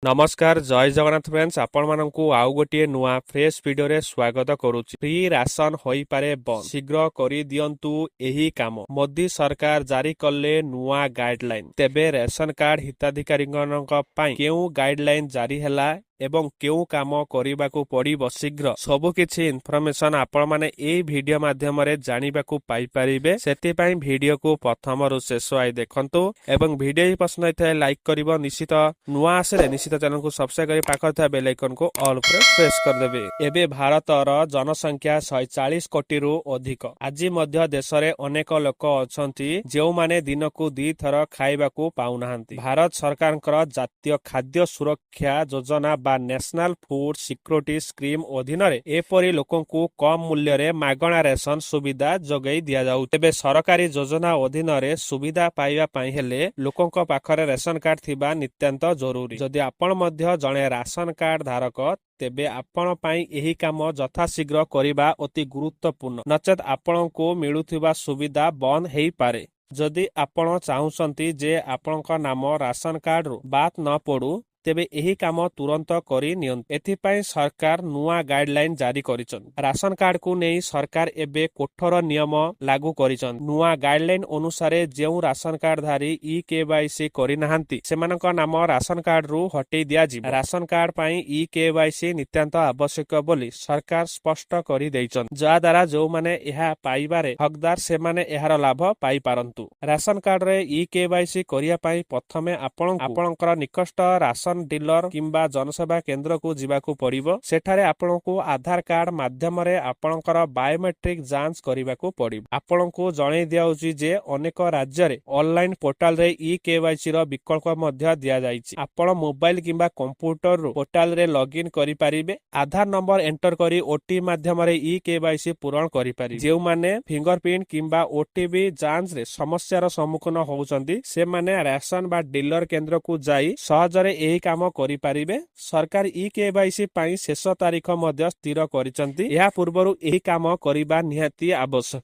नमस्कार जय जगन्नाथ फ्रेंड्स आपण मानकु आउ गोटे नुआ फ्रेश वीडियो रे स्वागत करूची। फ्री राशन होई पारे बंद, शीघ्र करी दियंतु एही काम। मोदी सरकार जारी कले नुआ गाइडलाइन। तेबे रेशन कार्ड हिताधिकारीगणक पई केउ गाइडलाइन जारी हैला एवं केउ काम करिबाकू पड़िबो शीघ्र सबु किछि इन्फॉर्मेशन आपण माने एई वीडियो माध्यम रे जानिबाकू पाई परिबे। सेति पई वीडियो को प्रथम रु शेष आइ देखंतु एवं वीडियो ही पसंद आइथाय लाइक करिवो। निश्चित नुआ आसरे निश्चित चैनल को सब्सक्राइब करि पाखर था बेल आइकन को ऑल पर प्रेस कर देबे। एबे भारतर जनसंख्या 140 कोटी रु अधिक। आजि मध्य देश रे अनेक लोक अछंती जेउ माने दिन को 2 थर खाइबाकू पाउनाहांती। भारत सरकारकर जातीय खाद्य सुरक्षा योजना बा नेशनल फूड सिक्योरिटी स्कीम अधीन रे एपरि लोकंकु कम मूल्य रे मागणा रेशन सुविधा जोगई दिया जाउ। तेबे सरकारी योजना अधीन रे सुविधा पाइबा पई हेले लोकंक पाखरे रेशन कार्ड थिबा नित्यांत जरूरी। जदि आपण मध्य जणे राशन कार्ड धारक तेबे आपण पई एही काम यथाशीघ्र करिबा अति गुरुत्वपूर्ण, नचेत आपणको मिलुथिबा सुविधा बंद हेई पारे। जदि आपण चाहुसंती जे आपणक नाम राशन कार्ड रु बात न पड़ू तेबे एही काम तुरंत करी नियंत। एथिपाई सरकार नुआ गाइडलाइन जारी करिछन। राशन कार्ड को नेई सरकार एबे कोठर नियम लागू करिछन। नुआ गाइडलाइन अनुसारे जेउ राशन कार्ड धारी ई केवाईसी करि नाहंती सेमानक नाम राशन कार्ड रु हटेई दिया जिवो। राशन कार्ड पई ई केवाईसी नित्यांत आवश्यक बोली सरकार स्पष्ट करि दैछन, जा द्वारा जो माने एहा पाइबारे हकदार से माने एहार लाभ पाई पारंतु। राशन कार्ड रे ई केवाईसी करिया पई प्रथमे आपणकर निकट राशन डीलर किंबा जनसेवा केंद्र को जिबाकू पड़िबो। सेठारे आपणको आधार कार्ड माध्यम रे आपणकर बायोमेट्रिक जांच करिबाकू पड़िबो। आपणको जणै दियाउची जे अनेक राज्य रे ऑनलाइन पोर्टल रे ई केवाईसी रो विकल्प मध्य दिया जाईची। आपण मोबाइल किंबा कंप्यूटर रो पोर्टल रे लॉगिन करि परिबे। आधार नंबर एंटर करी ओटीपी माध्यम रे ई केवाईसी पूरण करि परिबे। जेउ माने फिंगरप्रिंट किंबा ओटीपी जांच रे समस्या रो सम्मुखीन होउचंती से माने राशन बा डीलर केंद्र को जाई सहजरे एही काम करि पारिबे। सरकार ई केवाईसी पई शेष तारीख मध्य स्थिर करिसंती। एहा पूर्वरु एही काम करिबा निहाती आवश्यक।